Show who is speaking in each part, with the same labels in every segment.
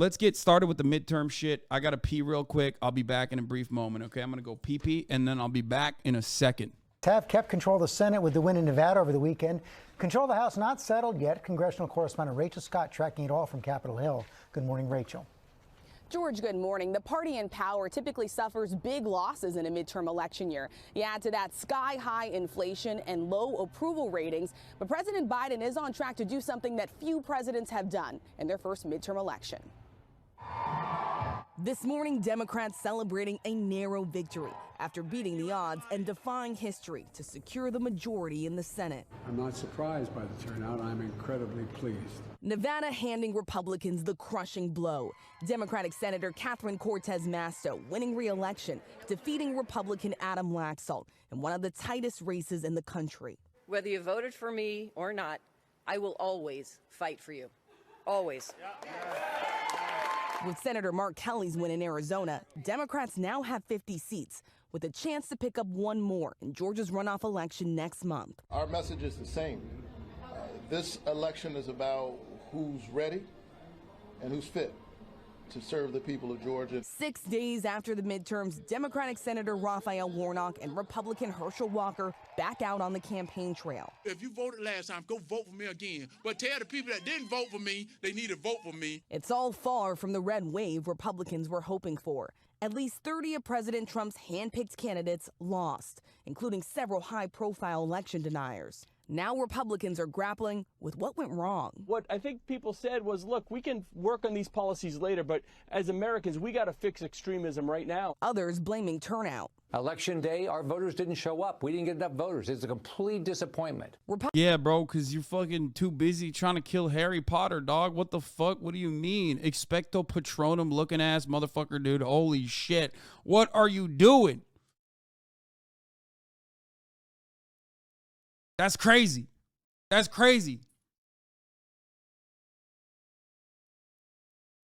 Speaker 1: Let's get started with the midterm shit. I got to pee real quick. I'll be back in a brief moment, okay? I'm going to go pee, and then I'll be back in a second.
Speaker 2: Have kept control of the Senate with the win in Nevada over the weekend. Control of the House not settled yet. Congressional correspondent Rachel Scott tracking it all from Capitol Hill. Good morning, Rachel.
Speaker 3: George, good morning. The party in power typically suffers big losses in a midterm election year. You add to that sky-high inflation and low approval ratings, but President Biden is on track to do something that few presidents have done in their first midterm election. This morning, Democrats celebrating a narrow victory after beating the odds and defying history to secure the majority in the Senate.
Speaker 4: I'm not surprised by the turnout. I'm incredibly pleased.
Speaker 3: Nevada handing Republicans the crushing blow. Democratic Senator Catherine Cortez Masto winning re-election, defeating Republican Adam Laxalt in one of the tightest races in the country.
Speaker 5: Whether you voted for me or not, I will always fight for you. Always.
Speaker 3: With Senator Mark Kelly's win in Arizona, Democrats now have 50 seats, with a chance to pick up one more in Georgia's runoff election next month.
Speaker 6: Our message is the same. This election is about who's ready and who's fit to serve the people of Georgia.
Speaker 3: 6 days after the midterms, Democratic Senator Raphael Warnock and Republican Herschel Walker back out on the campaign trail.
Speaker 7: If you voted last time, go vote for me again. But tell the people that didn't vote for me, they need to vote for me.
Speaker 3: It's all far from the red wave Republicans were hoping for. At least 30 of President Trump's hand-picked candidates lost, including several high-profile election deniers. Now Republicans are grappling with what went wrong.
Speaker 8: What I think people said was, look, we can work on these policies later, but as Americans, we got to fix extremism right now.
Speaker 3: Others blaming turnout.
Speaker 9: Election day, our voters didn't show up. We didn't get enough voters. It's a complete disappointment.
Speaker 1: Yeah, bro, because you're fucking too busy trying to kill Harry Potter, dog. What the fuck? What do you mean? Expecto Patronum looking ass motherfucker, dude. Holy shit. What are you doing? That's crazy. That's crazy.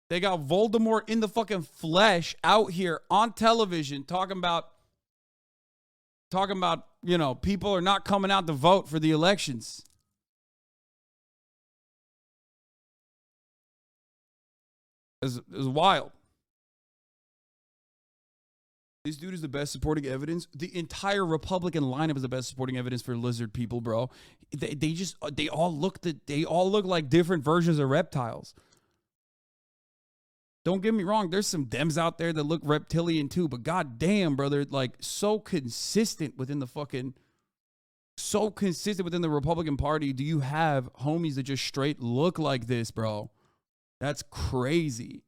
Speaker 1: They got Voldemort in the fucking flesh out here on television talking about, you know, people are not coming out to vote for the elections. It's wild. This dude is the best supporting evidence. The entire Republican lineup is the best supporting evidence for lizard people, bro. They all look like different versions of reptiles. Don't get me wrong, there's some Dems out there that look reptilian too, but goddamn, brother, like so consistent within the Republican Party. Do you have homies that just straight look like this, bro? That's crazy.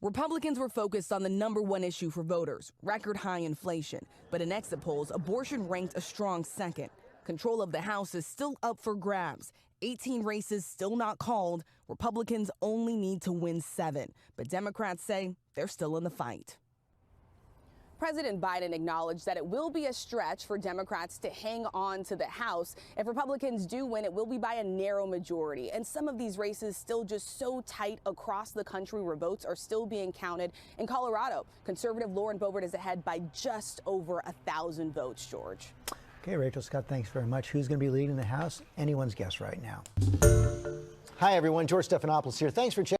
Speaker 3: Republicans were focused on the number one issue for voters, record high inflation. But in exit polls, abortion ranked a strong second. Control of the House is still up for grabs. 18 races still not called. Republicans only need to win 7. But Democrats say they're still in the fight. President Biden acknowledged that it will be a stretch for Democrats to hang on to the House. If Republicans do win, it will be by a narrow majority. And some of these races still just so tight across the country where votes are still being counted. In Colorado, conservative Lauren Boebert is ahead by just over 1,000 votes, George.
Speaker 2: Okay, Rachel Scott, thanks very much. Who's going to be leading the House? Anyone's guess right now. Hi, everyone. George Stephanopoulos here. Thanks for checking.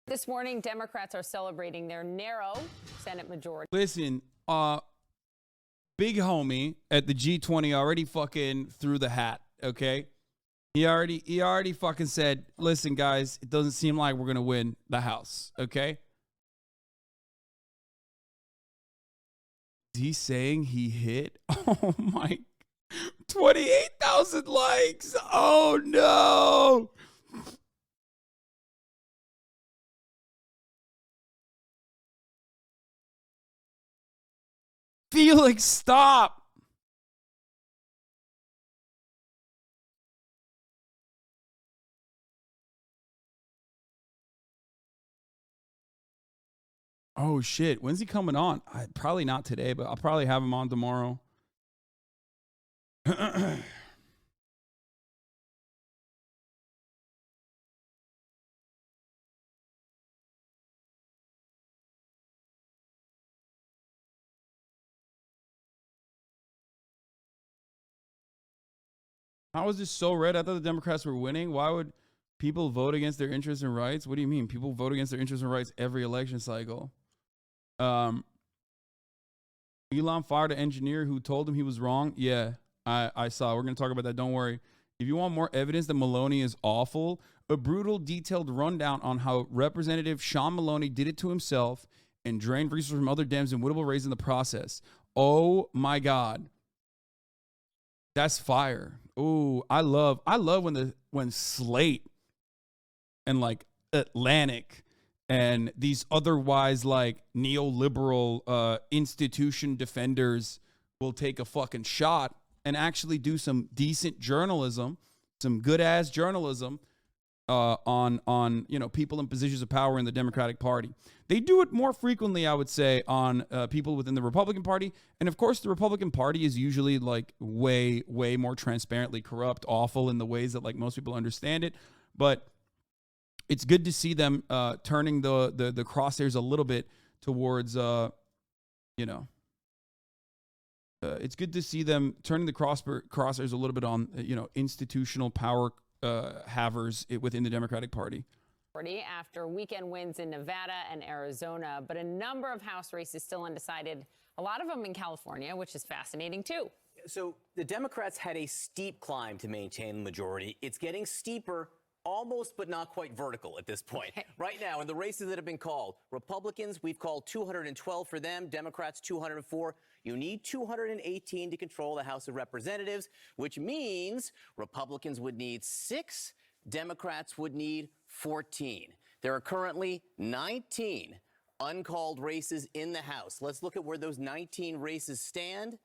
Speaker 10: This morning, Democrats are celebrating their narrow Senate majority.
Speaker 1: Listen, big homie at the G20 already fucking threw the hat, okay? He already fucking said, listen, guys, it doesn't seem like we're going to win the House, okay? Is he saying he hit? Oh, my. 28,000 likes. Oh, no. Felix, stop. Oh, shit. When's he coming on? Probably not today, but I'll probably have him on tomorrow. How is this so red? I thought the Democrats were winning. Why would people vote against their interests and rights? What do you mean? People vote against their interests and rights every election cycle. Elon fired an engineer who told him he was wrong. Yeah, I saw. We're going to talk about that. Don't worry. If you want more evidence that Maloney is awful, a brutal, detailed rundown on how Representative Sean Maloney did it to himself and drained resources from other Dems and winnable raised in the process. Oh my God. That's fire. Ooh, I love when Slate and like Atlantic and these otherwise like neoliberal institution defenders will take a fucking shot and actually do some decent journalism, some good ass journalism on people in positions of power in the Democratic Party. They do it more frequently, I would say, on people within the Republican Party. And of course, the Republican Party is usually like way more transparently corrupt, awful in the ways that like most people understand it. But it's good to see them turning the crosshairs a little bit towards it's good to see them turning the crosshairs a little bit on institutional power havers within the Democratic Party.
Speaker 10: After weekend wins in Nevada and Arizona, but a number of House races still undecided, a lot of them in California, which is fascinating too.
Speaker 11: So the Democrats had a steep climb to maintain the majority. It's getting steeper, almost but not quite vertical at this point. Right now, in the races that have been called, Republicans, we've called 212 for them, Democrats 204. You need 218 to control the House of Representatives, which means Republicans would need 6, Democrats would need 14. There are currently 19 uncalled races in the House. Let's look at where those 19 races stand.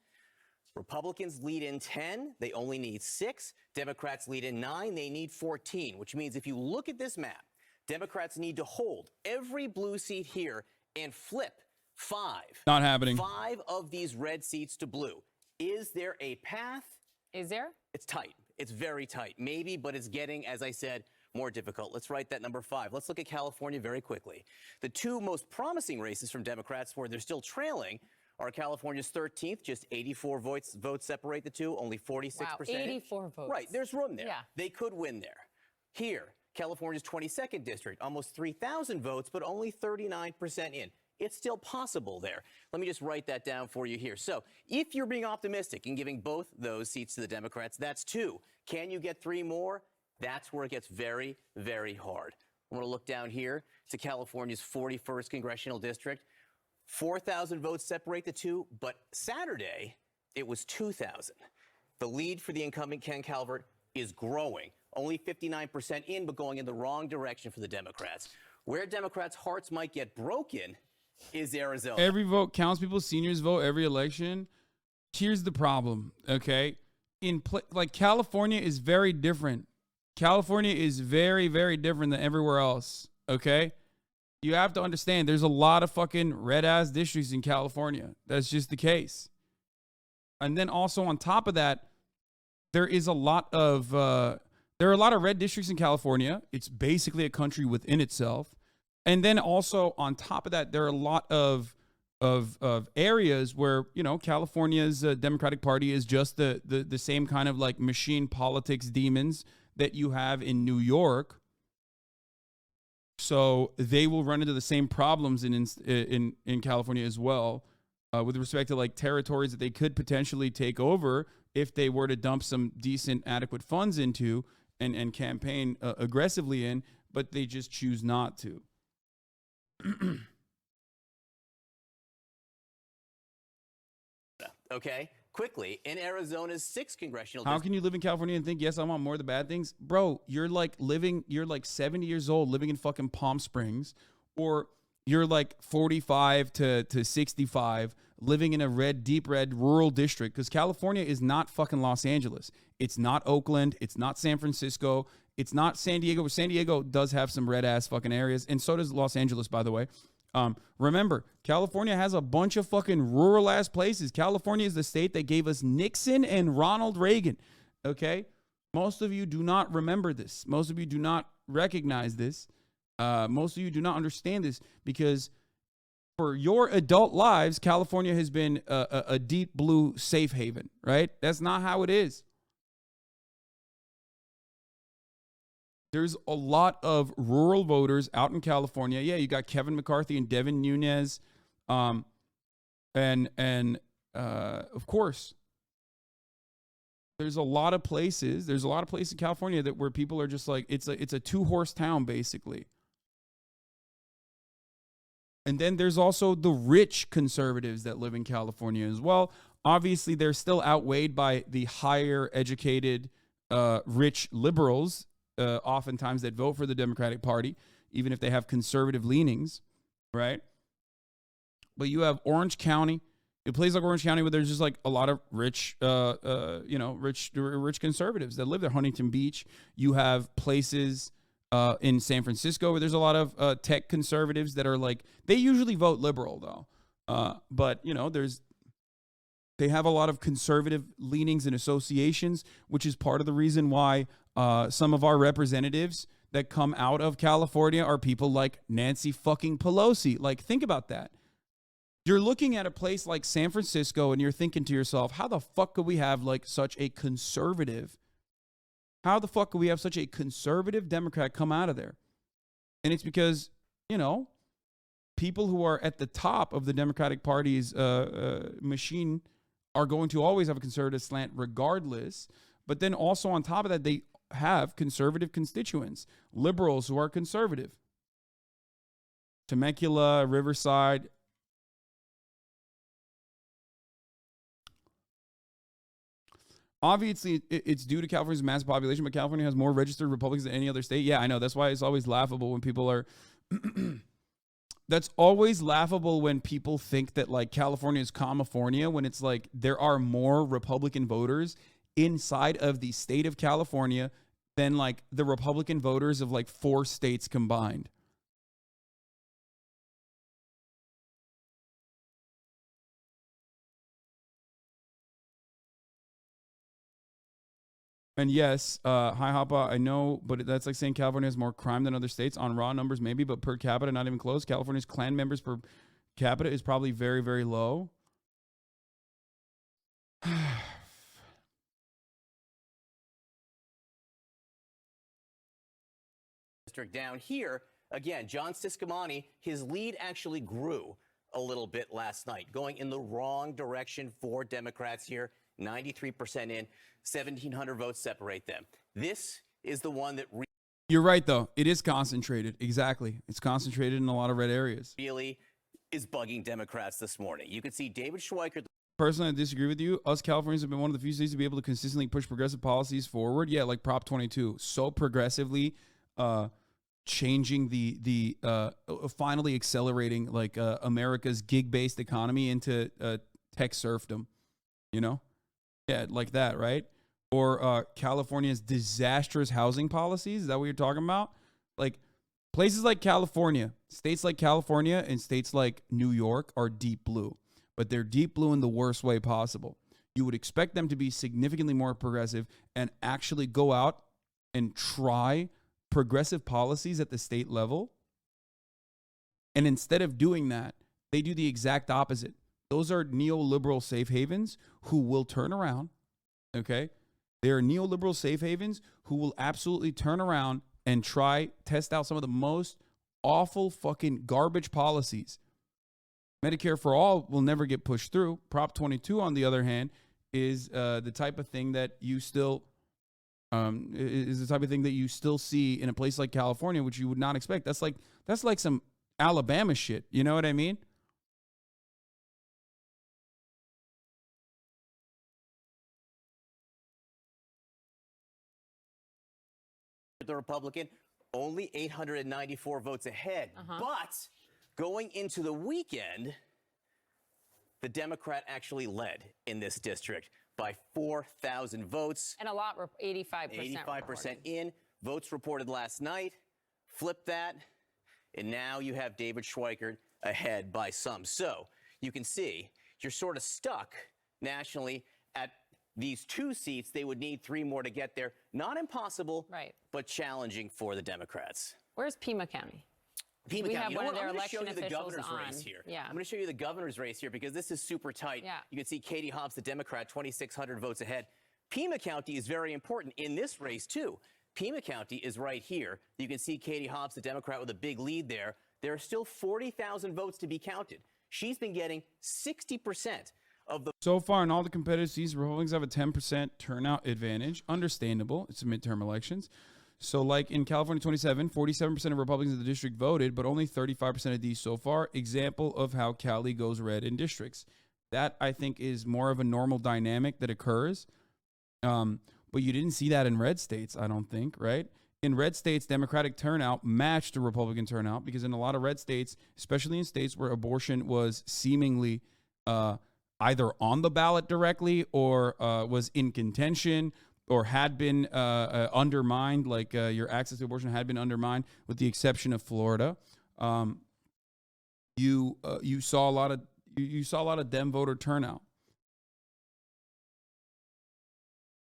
Speaker 11: Republicans lead in 10. They only need 6. Democrats lead in 9. They need 14, which means if you look at this map, Democrats need to hold every blue seat here and flip 5.
Speaker 1: Not happening.
Speaker 11: 5 of these red seats to blue. Is there a path?
Speaker 10: Is there?
Speaker 11: It's tight. It's very tight. Maybe, but it's getting, as I said, more difficult. Let's write that number 5. Let's look at California very quickly. The 2 most promising races from Democrats where they're still trailing are California's 13th, just 84 votes separate the two, only 46%.
Speaker 10: Wow, 84 votes.
Speaker 11: Right, there's room there.
Speaker 10: Yeah.
Speaker 11: They could win there. Here, California's 22nd district, almost 3,000 votes, but only 39% in. It's still possible there. Let me just write that down for you here. So if you're being optimistic and giving both those seats to the Democrats, that's 2. Can you get 3 more? That's where it gets very, very hard. I want to look down here to California's 41st congressional district. 4,000 votes separate the two, but Saturday, it was 2,000. The lead for the incumbent Ken Calvert is growing. Only 59% in, but going in the wrong direction for the Democrats. Where Democrats' hearts might get broken is Arizona.
Speaker 1: Every vote counts. People, seniors vote every election. Here's the problem, okay? Like California is very different. California is very, very different than everywhere else, okay? You have to understand there's a lot of fucking red-ass districts in California. That's just the case. And then also on top of that, there are a lot of red districts in California. It's basically a country within itself. And then also on top of that, there are a lot of areas where, California's Democratic Party is just the same kind of like machine politics demons that you have in New York. So they will run into the same problems in California as well, with respect to like territories that they could potentially take over if they were to dump some decent, adequate funds into and campaign aggressively in, but they just choose not to.
Speaker 11: Okay, quickly, in Arizona's 6th congressional
Speaker 1: How can you live in California and think, yes, I want more of the bad things? Bro, you're like 70 years old living in fucking Palm Springs, or you're like 45 to 65 living in a deep red rural district, because California is not fucking Los Angeles. It's not Oakland. It's not San Francisco. It's not San Diego. San Diego does have some red ass fucking areas, and so does Los Angeles, by the way. Remember, California has a bunch of fucking rural ass places. California is the state that gave us Nixon and Ronald Reagan. Okay? Most of you do not remember this. Most of you do not recognize this. Most of you do not understand this, because for your adult lives, California has been a deep blue safe haven, right? That's not how it is. There's a lot of rural voters out in California. Yeah, you got Kevin McCarthy and Devin Nunes, and of course, there's a lot of places. There's a lot of places in California that where people are just like it's a 2-horse town basically. And then there's also the rich conservatives that live in California as well. Obviously, they're still outweighed by the higher educated, rich liberals. Oftentimes that vote for the Democratic Party, even if they have conservative leanings, right? But you have Orange County, a place like Orange County where there's just like a lot of rich, rich conservatives that live there. Huntington Beach. You have places in San Francisco where there's a lot of tech conservatives that are like, they usually vote liberal though, but you know, they have a lot of conservative leanings and associations, which is part of the reason why some of our representatives that come out of California are people like Nancy fucking Pelosi. Like, think about that. You're looking at a place like San Francisco and you're thinking to yourself, how the fuck could we have like such a conservative? How the fuck could we have such a conservative Democrat come out of there? And it's because, you know, people who are at the top of the Democratic Party's machine are going to always have a conservative slant regardless. But then also on top of that, they have conservative constituents, liberals who are conservative. Temecula, Riverside. Obviously, it's due to California's massive population, but California has more registered Republicans than any other state. Yeah, I know. That's why it's always laughable when people are... That's always laughable when people think that, like, California is California, when it's like there are more Republican voters inside of the state of California than, like, the Republican voters of, like, 4 states combined. And yes, hi Hoppa, I know, but that's like saying California has more crime than other states on raw numbers, maybe, but per capita, not even close. California's Klan members per capita is probably very, very low.
Speaker 11: District down here, again, John Ciscomani, his lead actually grew a little bit last night, going in the wrong direction for Democrats here. 93% in, 1,700 votes separate them. This is the one that
Speaker 1: You're right, though. It is concentrated. Exactly. It's concentrated in a lot of red areas.
Speaker 11: really is bugging Democrats this morning. You can see David Schweiker.
Speaker 1: Personally, I disagree with you. Us Californians have been one of the few states to be able to consistently push progressive policies forward. Yeah, like Prop 22. So progressively changing the finally accelerating like America's gig-based economy into tech serfdom, you know? Yeah, like that, right? Or California's disastrous housing policies. Is that what you're talking about? Like places like California, states like California and states like New York are deep blue, but they're deep blue in the worst way possible. You would expect them to be significantly more progressive and actually go out and try progressive policies at the state level. And instead of doing that, they do the exact opposite. Those are neoliberal safe havens who will turn around, okay? They are neoliberal safe havens who will absolutely turn around and test out some of the most awful fucking garbage policies. Medicare for all will never get pushed through. Prop 22, on the other hand, is the type of thing that you still see in a place like California, which you would not expect. That's like some Alabama shit. You know what I mean?
Speaker 11: The Republican, only 894 votes ahead. But going into the weekend, the Democrat actually led in this district by 4,000 votes.
Speaker 10: And a lot, 85%.
Speaker 11: 85% in. Votes reported last night. Flip that. And now you have David Schweiker ahead by some. So you can see you're sort of stuck nationally at these 2 seats. They would need 3 more to get there. Not impossible,
Speaker 10: right,
Speaker 11: but challenging for the Democrats.
Speaker 10: Where's Pima County?
Speaker 11: Pima
Speaker 10: We
Speaker 11: County.
Speaker 10: have one of their
Speaker 11: I'm going to show
Speaker 10: election
Speaker 11: you the
Speaker 10: officials
Speaker 11: governor's
Speaker 10: on.
Speaker 11: race here.
Speaker 10: Yeah.
Speaker 11: I'm going to show you the governor's race here because this is super tight.
Speaker 10: Yeah.
Speaker 11: You can see Katie Hobbs, the Democrat, 2,600 votes ahead. Pima County is very important in this race, too. Pima County is right here. You can see Katie Hobbs, the Democrat, with a big lead there. There are still 40,000 votes to be counted. She's been getting 60% of the...
Speaker 1: So far in all the competitive seats, Republicans have a 10% turnout advantage. Understandable. It's a midterm elections. So like in California 27, 47% of Republicans in the district voted, but only 35% of these so far. Example of how Cali goes red in districts. That, I think, is more of a normal dynamic that occurs. But you didn't see that in red states, I don't think, right? In red states, Democratic turnout matched the Republican turnout because in a lot of red states, especially in states where abortion was seemingly either on the ballot directly or was in contention or had been undermined, like your access to abortion had been undermined, with the exception of Florida, you saw a lot of Dem voter turnout.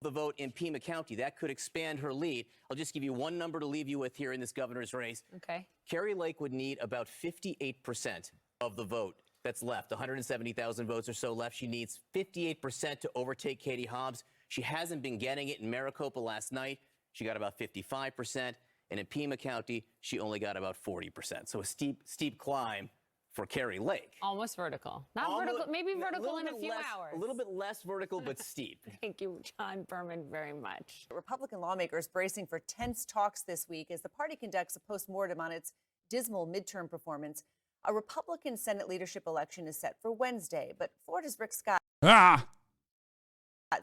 Speaker 11: The vote in Pima County. That could expand her lead. I'll just give you one number to leave you with here in this governor's race.
Speaker 10: Okay.
Speaker 11: Carrie Lake would need about 58% of the vote that's left. 170,000 votes or so left. She needs 58% to overtake Katie Hobbs. She hasn't been getting it in Maricopa last night. She got about 55%. And in Pima County, she only got about 40%. So a steep climb for Carrie Lake.
Speaker 10: Almost vertical. Not vertical, maybe vertical in a few hours.
Speaker 11: A little bit less vertical, but steep.
Speaker 10: Thank you, John Berman, very much.
Speaker 12: Republican lawmakers bracing for tense talks this week as the party conducts a postmortem on its dismal midterm performance. A Republican Senate leadership election is set for Wednesday, but Florida's Rick Scott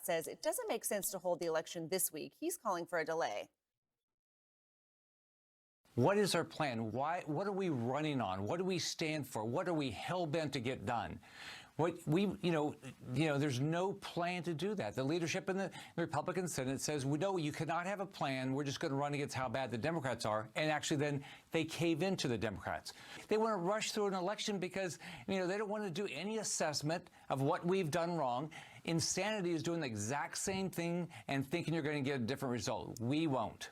Speaker 12: says it doesn't make sense to hold the election this week. He's calling for a delay.
Speaker 9: What is our plan? What are we running on? What do we stand for? What are we hell-bent to get done? There's no plan to do that. The leadership in the Republican Senate says, no, you cannot have a plan. We're just going to run against how bad the Democrats are. And actually then they cave into the Democrats. They want to rush through an election because, they don't want to do any assessment of what we've done wrong. Insanity is doing the exact same thing and thinking you're going to get a different result. We won't.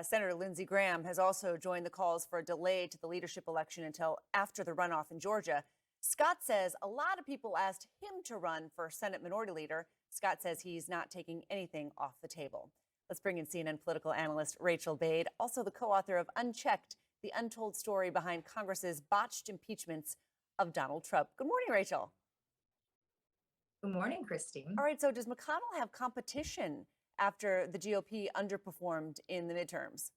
Speaker 12: Senator Lindsey Graham has also joined the calls for a delay to the leadership election until after the runoff in Georgia. Scott says a lot of people asked him to run for Senate Minority Leader. Scott says he's not taking anything off the table. Let's bring in CNN political analyst Rachel Bade, also the co-author of Unchecked, the untold story behind Congress's botched impeachments of Donald Trump. Good morning, Rachel.
Speaker 13: Good morning, Christine.
Speaker 12: All right, so does McConnell have competition after the GOP underperformed in the midterms?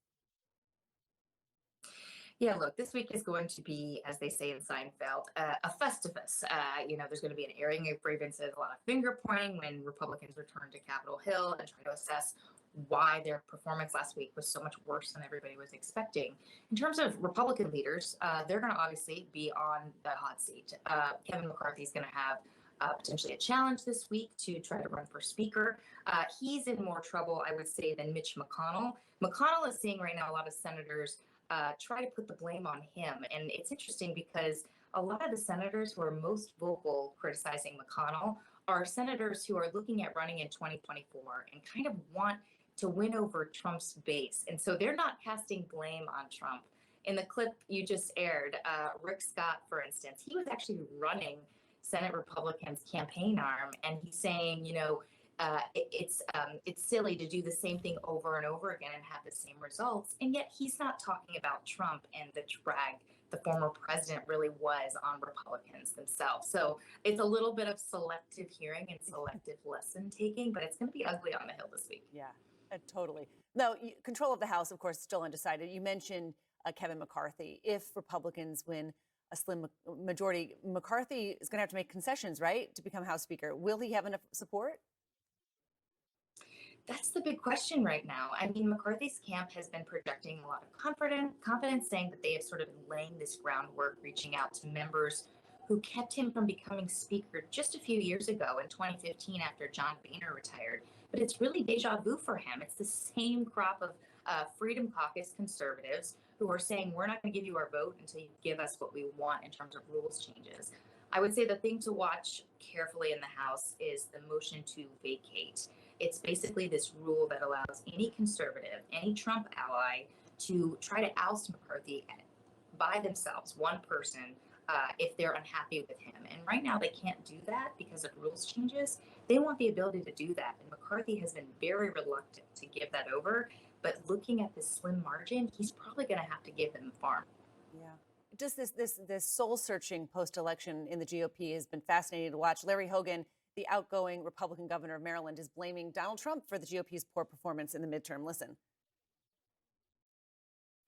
Speaker 13: Yeah, look, this week is going to be, as they say in Seinfeld, a festivus. There's going to be an airing of grievances, a lot of finger pointing when Republicans return to Capitol Hill and try to assess why their performance last week was so much worse than everybody was expecting. In terms of Republican leaders, they're going to obviously be on the hot seat. Kevin McCarthy is going to have potentially a challenge this week to try to run for speaker. He's in more trouble, I would say, than Mitch McConnell. McConnell is seeing right now a lot of senators try to put the blame on him. And it's interesting because a lot of the senators who are most vocal criticizing McConnell are senators who are looking at running in 2024 and kind of want to win over Trump's base. And so they're not casting blame on Trump. In the clip you just aired, Rick Scott, for instance, he was actually running Senate Republicans' campaign arm, and he's saying, it's silly to do the same thing over and over again and have the same results. And yet he's not talking about Trump and the drag the former president really was on Republicans themselves. So it's a little bit of selective hearing and selective lesson taking, but it's going to be ugly on the Hill this week.
Speaker 12: Yeah, totally. Now, control of the House, of course, still undecided. You mentioned Kevin McCarthy. If Republicans win a slim majority, McCarthy is going to have to make concessions, right, to become House Speaker. Will he have enough support?
Speaker 13: That's the big question right now. I mean, McCarthy's camp has been projecting a lot of confidence, saying that they have sort of been laying this groundwork, reaching out to members who kept him from becoming Speaker just a few years ago in 2015 after John Boehner retired. But it's really deja vu for him. It's the same crop of Freedom Caucus conservatives who are saying, we're not going to give you our vote until you give us what we want in terms of rules changes. I would say the thing to watch carefully in the House is the motion to vacate. It's basically this rule that allows any conservative, any Trump ally, to try to oust McCarthy by themselves, one person, if they're unhappy with him. And right now they can't do that because of rules changes. They want the ability to do that. And McCarthy has been very reluctant to give that over. But looking at this slim margin, he's probably going to have to give them the farm.
Speaker 12: Yeah. Just this soul-searching post-election in the GOP has been fascinating to watch. Larry Hogan, the outgoing Republican governor of Maryland, is blaming Donald Trump for the GOP's poor performance in the midterm. Listen.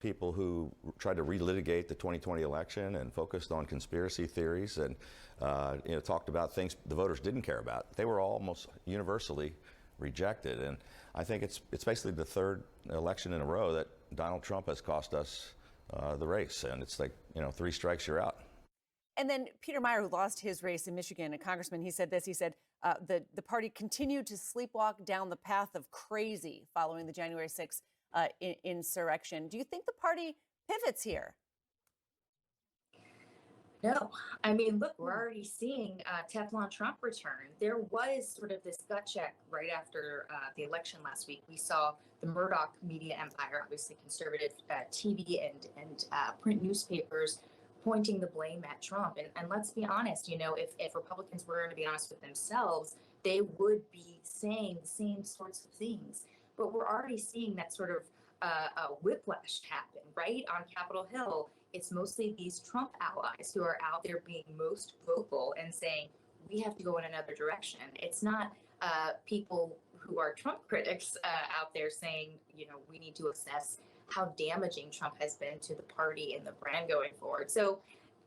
Speaker 14: People who tried to relitigate the 2020 election and focused on conspiracy theories and talked about things the voters didn't care about. They were almost universally rejected. And I think it's basically the third election in a row that Donald Trump has cost us the race. And it's like, 3 strikes, you're out.
Speaker 12: And then Peter Meyer, who lost his race in Michigan, a congressman, he said this. He said the party continued to sleepwalk down the path of crazy following the January 6th insurrection. Do you think the party pivots here?
Speaker 13: No. I mean, look, we're already seeing Teflon Trump return. There was sort of this gut check right after the election last week. We saw the Murdoch media empire, obviously conservative TV and print newspapers, pointing the blame at Trump. And let's be honest, if Republicans were to be honest with themselves, they would be saying the same sorts of things. But we're already seeing that sort of whiplash happen, right? On Capitol Hill, it's mostly these Trump allies who are out there being most vocal and saying, we have to go in another direction. It's not people who are Trump critics out there saying, we need to assess how damaging Trump has been to the party and the brand going forward. So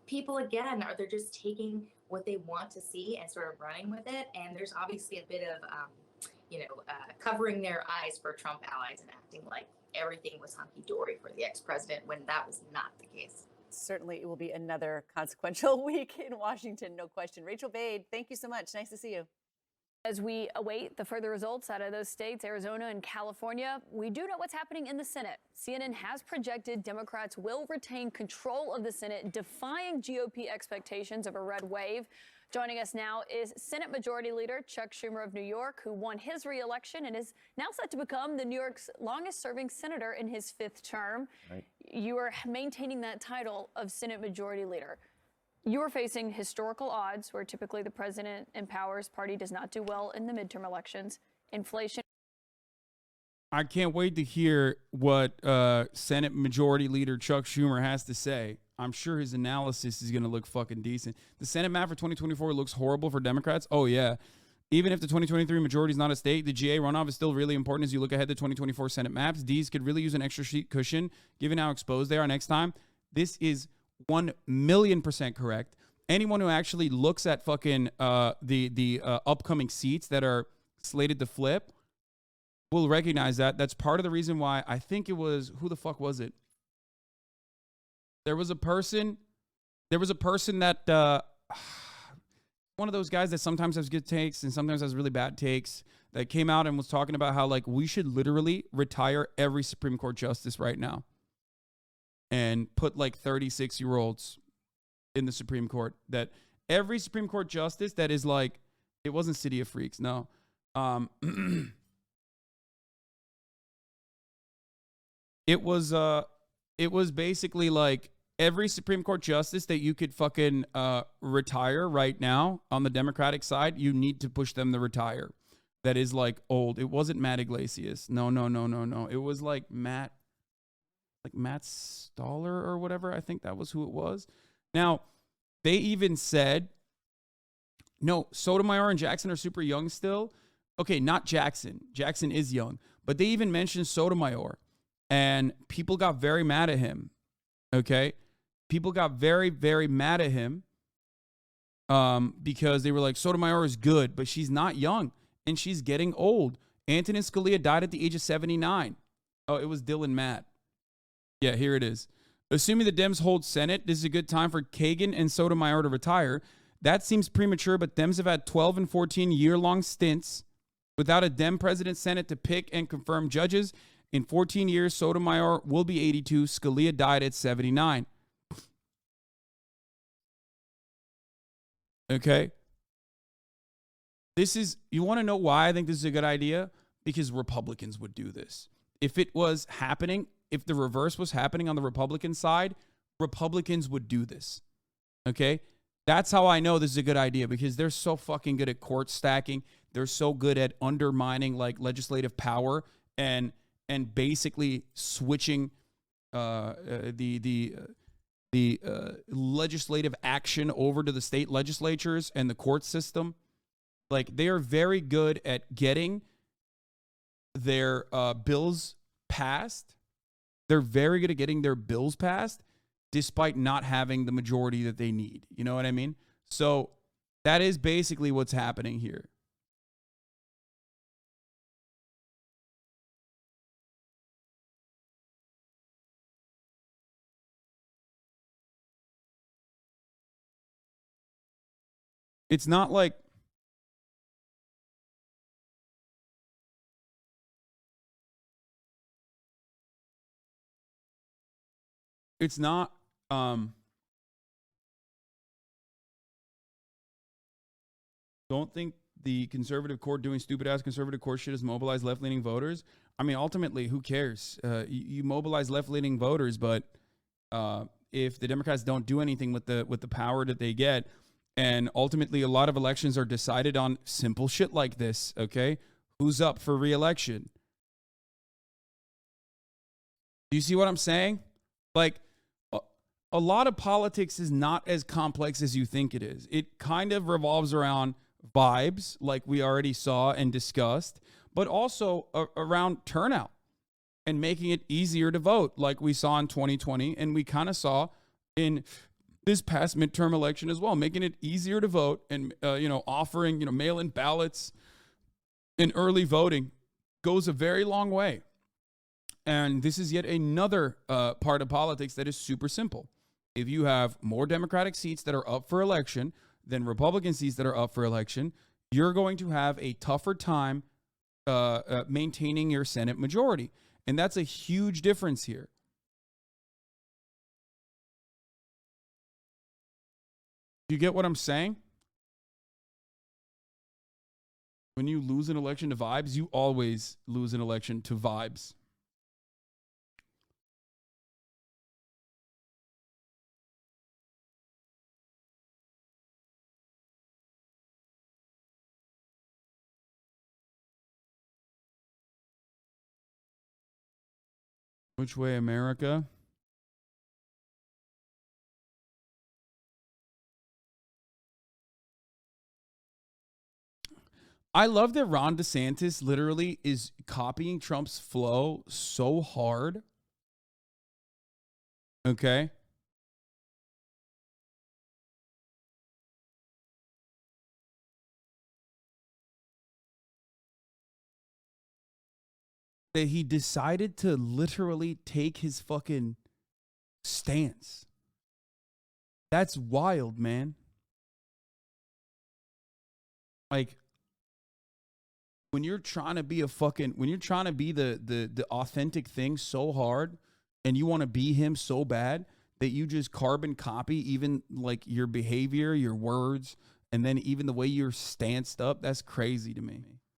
Speaker 13: people, again, they're just taking what they want to see and sort of running with it. And there's obviously a bit of covering their eyes for Trump allies and acting like everything was hunky-dory for the ex-president when that was not the case.
Speaker 12: Certainly, it will be another consequential week in Washington, no question. Rachel Bade, thank you so much. Nice to see you.
Speaker 15: As we await the further results out of those states, Arizona and California, we do know what's happening in the Senate. CNN has projected Democrats will retain control of the Senate, defying GOP expectations of a red wave. Joining us now is Senate Majority Leader Chuck Schumer of New York, who won his re-election and is now set to become the New York's longest-serving senator in his 5th term. Right. You are maintaining that title of Senate Majority Leader. You are facing historical odds where typically the president and powers party does not do well in the midterm elections. Inflation.
Speaker 1: I can't wait to hear what Senate Majority Leader Chuck Schumer has to say. I'm sure his analysis is going to look fucking decent. The Senate map for 2024 looks horrible for Democrats. Oh, yeah. Even if the 2023 majority is not a state, the GA runoff is still really important as you look ahead to 2024 Senate maps. Ds could really use an extra sheet cushion given how exposed they are next time. This is 1,000,000% correct. Anyone who actually looks at fucking the upcoming seats that are slated to flip will recognize that. That's part of the reason why I think it was, who the fuck was it? There was a person that, one of those guys that sometimes has good takes and sometimes has really bad takes, that came out and was talking about how, like, we should literally retire every Supreme Court justice right now and put like 36-year-olds in the Supreme Court. That every Supreme Court justice that is like, it wasn't City of Freaks, no. It was basically like every Supreme Court justice that you could fucking retire right now on the Democratic side, you need to push them to retire. That is like old. It wasn't Matt Iglesias. No. It was like Matt Stoller or whatever. I think that was who it was. Now, they even said, no, Sotomayor and Jackson are super young still. Okay, not Jackson. Jackson is young. But they even mentioned Sotomayor. And people got very mad at him. Okay? People got very, very mad at him because they were like, Sotomayor is good, but she's not young. And she's getting old. Antonin Scalia died at the age of 79. Oh, it was Dylan Matt. Yeah, here it is. Assuming the Dems hold Senate, this is a good time for Kagan and Sotomayor to retire. That seems premature, but Dems have had 12 and 14 year-long stints without a Dem president Senate to pick and confirm judges. In 14 years, Sotomayor will be 82. Scalia died at 79. Okay? You want to know why I think this is a good idea? Because Republicans would do this. If it was happening, if the reverse was happening on the Republican side, Republicans would do this. Okay? That's how I know this is a good idea, because they're so fucking good at court stacking. They're so good at undermining like legislative power and and basically switching the legislative action over to the state legislatures and the court system. Like, they are very good at getting their bills passed. They're very good at getting their bills passed despite not having the majority that they need. You know what I mean? So that is basically what's happening here. It's not like it's not don't think the conservative court doing stupid ass conservative court shit has mobilized left-leaning voters. I mean, ultimately, who cares? You mobilize left-leaning voters, but if the Democrats don't do anything with the power that they get, and ultimately a lot of elections are decided on simple shit like this, okay? Who's up for re-election? Do you see what I'm saying? Like, a lot of politics is not as complex as you think it is. It kind of revolves around vibes, like we already saw and discussed, but also around turnout and making it easier to vote, like we saw in 2020, and we kind of saw in this past midterm election as well, making it easier to vote and offering mail-in ballots and early voting goes a very long way. And this is yet another part of politics that is super simple. If you have more Democratic seats that are up for election than Republican seats that are up for election, you're going to have a tougher time maintaining your Senate majority. And that's a huge difference here. Do you get what I'm saying? When you lose an election to vibes, you always lose an election to vibes. Which way, America? I love that Ron DeSantis literally is copying Trump's flow so hard. Okay. That he decided to literally take his fucking stance. That's wild, man. Like, when you're trying to be the authentic thing so hard, and you want to be him so bad that you just carbon copy even like your behavior, your words, and then even the way you're stanced up, that's crazy to me.